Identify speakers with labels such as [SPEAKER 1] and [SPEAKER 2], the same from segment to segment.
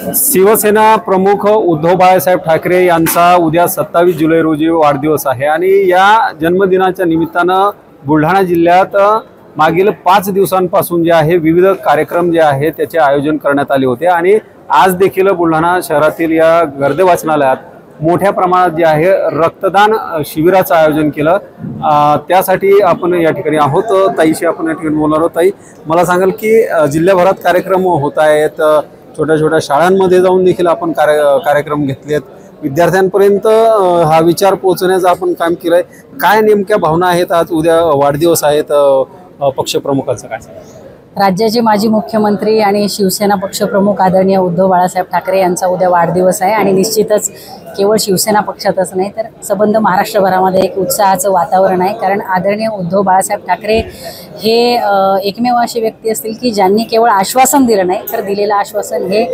[SPEAKER 1] शिवसेना प्रमुख उद्धव बाळासाहेब ठाकरे यांचा उद्या 27 जुलै रोजी वाढदिवस आहे आणि या जन्मदिनाच्या निमित्तानं बुलढाणा जिल्ह्यात मागील 5 दिवसांपासून जे आहे विविध कार्यक्रम जे आहे त्याचे आयोजन करण्यात आले होते आणि आज देखील बुलढाणा शहरातील या गर्दे वाचनालयात मोठ्या प्रमाणात जे आहे रक्तदान शिबिराचं आयोजन केलं। त्यासाठी आपण या ठिकाणी आहोत। ताईशी आपण या ठिकाणी बोलणार आहोत। ताई, मला सांगाल की जिल्ह्याभरात कार्यक्रम होत आहेत, छोट्या छोट्या शाळांमध्ये जाऊन देखील आपण कार्यक्रम घेतलेत, विद्यार्थ्यांपर्यंत हा विचार पोहोचण्याचं आपण काम केलंय। काय नेमक्या भावना आहेत? आज उद्या वाढदिवस आहेत पक्षप्रमुखांचं काय?
[SPEAKER 2] राज्याचे माजी मुख्यमंत्री आणि शिवसेना पक्षप्रमुख आदरणीय उद्धव बाळासाहेब ठाकरे यांचा उद्या वाढदिवस आहे आणि निश्चितच केवळ शिवसेना पक्षातच नाही तर संबंध महाराष्ट्रभरामध्ये एक उत्साहाचं वातावरण आहे। कारण आदरणीय उद्धव बाळासाहेब ठाकरे हे एकमेव अशी व्यक्ती असतील की ज्यांनी केवळ आश्वासन दिलं नाही तर दिलेलं आश्वासन हे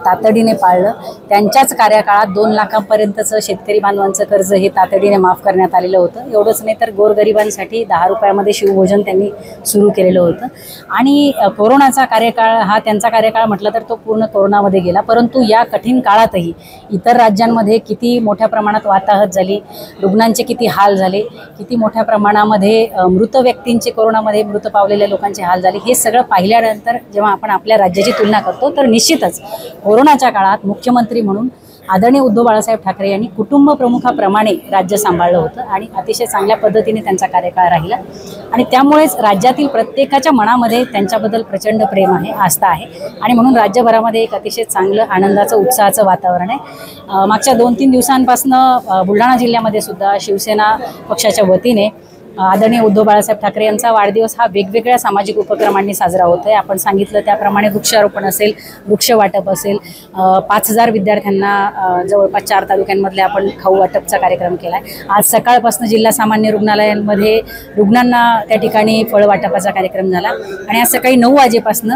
[SPEAKER 2] तातडीने पाळलं। त्यांच्याच कार्यकाळात 2 लाखांपर्यंतचं शेतकरी बांधवांचं कर्ज हे तातडीने माफ करण्यात आलेलं होतं। एवढंच नाही तर गोरगरिबांसाठी 10 रुपयामध्ये शिवभोजन त्यांनी सुरू केलेलं होतं आणि कोरोनाचा कार्यकाळ हा त्यांचा कार्यकाळ म्हटलं तर तो पूर्ण कोरोनामध्ये गेला। परंतु या कठीण काळातही इतर राज्यांमध्ये किती मोठ्या प्रमाणात वाताहत झाली, रुग्णांचे किती हाल झाले, किती मोठ्या प्रमाणामध्ये मृत व्यक्तींचे कोरोनामध्ये मृत पावलेल्या लोकांचे हाल झाले, हे सगळं पाहिल्यानंतर जेव्हा आपण आपल्या राज्याची तुलना करतो तर निश्चितच कोरोनाच्या काळात मुख्यमंत्री म्हणून आदरणीय उद्धव बाळासाहेब ठाकरे यांनी कुटुंब प्रमुखाप्रमाणे राज्य सांभाळलं होतं आणि अतिशय चांगल्या पद्धतीने त्यांचा कार्यकाळ राहिला आणि त्यामुळेच राज्यातील प्रत्येकाच्या मनामध्ये त्यांच्याबद्दल प्रचंड प्रेम आहे, आस्था आहे आणि म्हणून राज्यभरामध्ये एक अतिशय चांगलं आनंदाचं उत्साहाचं वातावरण आहे। मागच्या 2-3 दिवसांपासून बुलढाणा जिल्ह्यामध्ये सुद्धा शिवसेना पक्षाच्या वतीने आदरणीय उद्धव बाळासाहेब ठाकरे यांचा वाढदिवस हा वेगवेगळ्या सामाजिक उपक्रमांनी साजरा होत आहे। आपण सांगितलं त्याप्रमाणे वृक्षारोपण असेल, वृक्ष वाटप असेल, 5000 विद्यार्थ्यांना जवळपास 4 तालुक्यांमधले आपण खाऊ वाटपचा कार्यक्रम केला आहे। आज सकाळपासून जिल्हा सामान्य रुग्णालयांमध्ये रुग्णांना त्या ठिकाणी फळ वाटपाचा कार्यक्रम झाला आणि आज सकाळी 9 वाजेपासून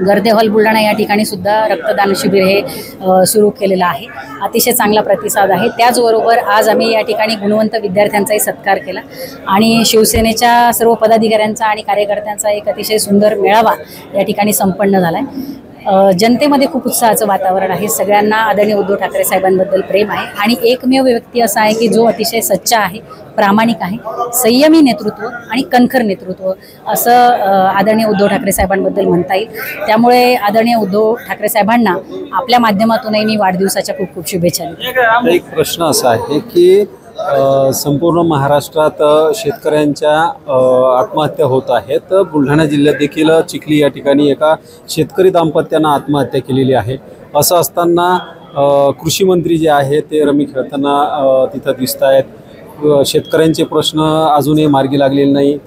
[SPEAKER 2] गर्दे हॉल बुलढाणा या ठिकाणी सुद्धा रक्तदान शिबिर हे सुरू केलेलं आहे। अतिशय चांगला प्रतिसाद आहे। त्याचबरोबर आज आम्ही या ठिकाणी गुणवंत विद्यार्थ्यांचाही सत्कार केला आणि शिवसेनेच्या सर्व पदाधिकाऱ्यांचा आणि कार्यकर्त्यांचा एक अतिशय सुंदर मेळावा या ठिकाणी संपन्न झाला आहे। जनतेमध्ये खूप उत्साहाचं वातावरण आहे। सगळ्यांना आदरणीय उद्धव ठाकरे साहेबांबद्दल प्रेम आहे आणि एकमेव व्यक्ती असा आहे की जो अतिशय सच्चा आहे, प्रामाणिक आहे, संयमी नेतृत्व आणि कणखर नेतृत्व असं आदरणीय उद्धव ठाकरे साहेबांबद्दल म्हणता येईल। त्यामुळे आदरणीय उद्धव ठाकरे साहेबांना आपल्या माध्यमातूनही मी वाढदिवसाच्या खूप खूप शुभेच्छा देतो।
[SPEAKER 1] एक प्रश्न असा आहे की संपूर्ण महाराष्ट्रात शेतकऱ्यांच्या आत्महत्या होत आहेत। बुलढाणा जिल्ह्यात देखील चिखली या ठिकाणी एका शेतकरी दाम्पत्यानं आत्महत्या केलेली आहे। असं असताना कृषी मंत्री जे आहे ते रमी खेळताना तिथं दिसत आहेत। शेतकऱ्यांचे प्रश्न अजूनही मार्गी लागलेले नाही।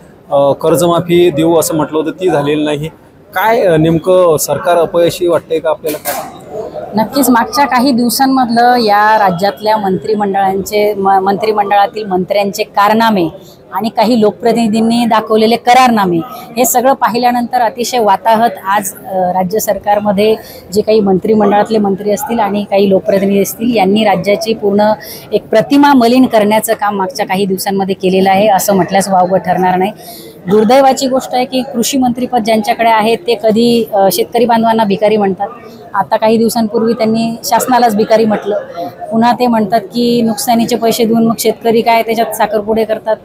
[SPEAKER 1] कर्जमाफी देऊ असं म्हटलं होतं, ती झालेली नाही। काय नेमकं सरकार अपयशी वाटतंय का आपल्याला?
[SPEAKER 2] नक्कीच मागच्या काही दिवसांमधलं या राज्यातल्या मंत्रिमंडळातील मंत्र्यांचे कारनामे आणि काही लोकप्रतिनिधींनी दाखवलेले करारनामे हे सगळं पाहिल्यानंतर अतिशय वाताहत आज राज्य सरकारमध्ये जे काही मंत्रिमंडळातले मंत्री असतील आणि काही लोकप्रतिनिधी असतील यांनी राज्याची पूर्ण एक प्रतिमा मलिन करण्याचं काम मागच्या काही दिवसांमध्ये केलेलं आहे असं म्हटल्यास वावगं ठरणार नाही। दुर्दैवाची गोष्ट आहे की कृषी मंत्रीपद ज्यांच्याकडे आहे ते कधी शेतकरी बांधवांना भिकारी म्हणतात, आता काही दिवसांपूर्वी त्यांनी शासनालाच भिकारी म्हटलं, पुन्हा ते म्हणतात की नुकसानीचे पैसे देऊन मग शेतकरी काय त्याच्यात साखरपुडे करतात।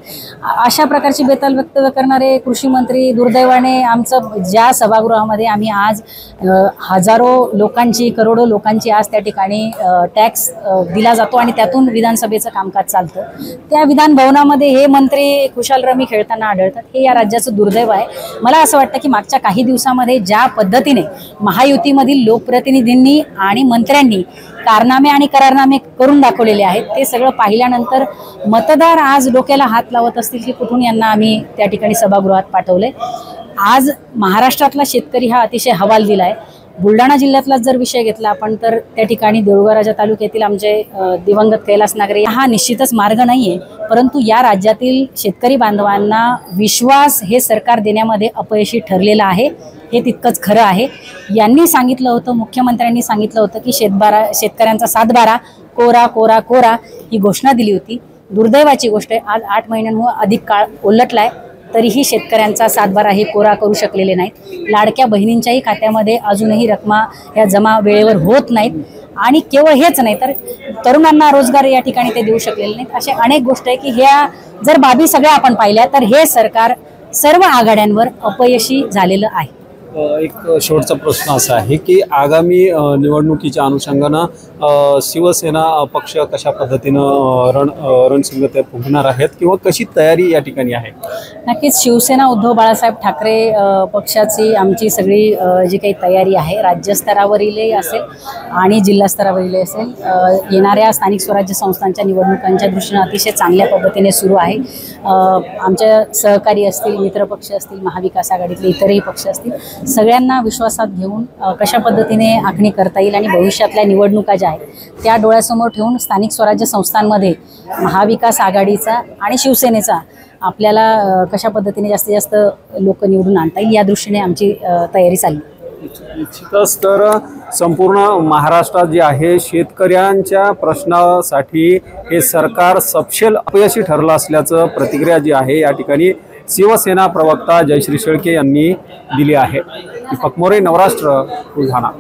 [SPEAKER 2] अशा प्रकारची बेताल व्यक्त करणारे कृषी मंत्री दुर्दैवाने आमचं ज्या सभागृहामध्ये आम्ही आज हजारो लोकांची, करोडो लोकांची आज त्या ठिकाणी टॅक्स दिला जातो आणि त्यातून विधानसभेचं कामकाज चालतं, त्या विधान भवनामध्ये हे मंत्री खुशाल रमी खेळताना आढळतात। हे या राज्याचं दुर्दैव आहे। मला असं वाटतं की मागच्या काही दिवसामध्ये ज्या पद्धतीने महायुतीमधील लोकप्रतिनिधींनी आणि मंत्र्यांनी कारनामे आणि करारनामे करून दाखवलेले आहेत ते सगळं पाहिल्यानंतर मतदार आज डोक्याला हात लावत असतील की कुठून यांना आम्ही त्या ठिकाणी सभागृहात पाठवले। आज महाराष्ट्रातला शेतकरी हा अतिशय हवालदिल आहे। बुलढाणा जिल्ह्यातला जर विषय घेतला आपण तर त्या ठिकाणी देऊळगाव तालुक्यातील आमचे दिवंगत कैलास नागरे हा निश्चितच मार्ग नाही आहे, परंतु या राज्यातील शेतकरी बांधवांना विश्वास हे सरकार देण्यामध्ये अपयशी ठरलेलं आहे, हे तितकंच खरं आहे। यांनी सांगितलं होतं, मुख्यमंत्र्यांनी सांगितलं होतं की शेतकऱ्यांचा 7/12 कोरा कोरा कोरा ही घोषणा दिली होती। दुर्दैवाची गोष्ट आहे आज 8 महिन्यांहून अधिक काळ उलटलाय तरीही शेतकऱ्यांचा सातबारा हे कोरा करू शकलेले नाहीत। लाडक्या बहिणींच्याही खात्यामध्ये अजूनही रकमा या जमा वेळेवर होत नाहीत आणि केवळ हेच नाही तर तरुणांना रोजगार या ठिकाणी ते देऊ शकलेले नाहीत। अशा अनेक गोष्टी आहे की ह्या जर बाबी सगळ्या आपण पाहिल्या तर हे सरकार सर्व आघाड्यांवर अपयशी झालेलं आहे।
[SPEAKER 1] एक शेवटचा प्रश्न असा आहे की आगामी निवडणुकीच्या अनुषंगानं शिवसेना पक्ष कशा पद्धतीनं रणशिंगते फुंकणार आहेत किंवा कशी तयारी या ठिकाणी आहे?
[SPEAKER 2] नक्कीच शिवसेना उद्धव बाळासाहेब ठाकरे पक्षाची आमची सगळी जी काही तयारी आहे राज्यस्तरावरीलही असेल आणि जिल्हा स्तरावरीलही असेल, येणाऱ्या स्थानिक स्वराज्य संस्थांच्या निवडणुकांच्या दृष्टीने अतिशय चांगल्या पद्धतीने सुरू आहे। आमच्या सहकारी असतील, मित्रपक्ष असतील, महाविकास आघाडीतले इतरही पक्ष असतील, सगळ्यांना विश्वासात घेऊन कशा पद्धतीने आखणी करता येईल आणि भविष्यातल्या निवडणुका ज्या आहेत त्या डोळ्यासमोर ठेवून स्थानिक स्वराज्य संस्थांमध्ये महाविकास आघाडीचा आणि शिवसेनेचा आपल्याला कशा पद्धतीने जास्तीत जास्त लोक निवडून आणता येईल या दृष्टीने आमची तयारी चालली।
[SPEAKER 1] निश्चितच तर संपूर्ण महाराष्ट्रात जे आहे शेतकऱ्यांच्या प्रश्नासाठी हे सरकार सपशेल अपयशी ठरलं असल्याचं प्रतिक्रिया जी आहे या ठिकाणी शिवसेना प्रवक्ता जयश्री शेळके यांनी दिली आहे। दीपक मोरे, नवराष्ट्र, बुलढाणा।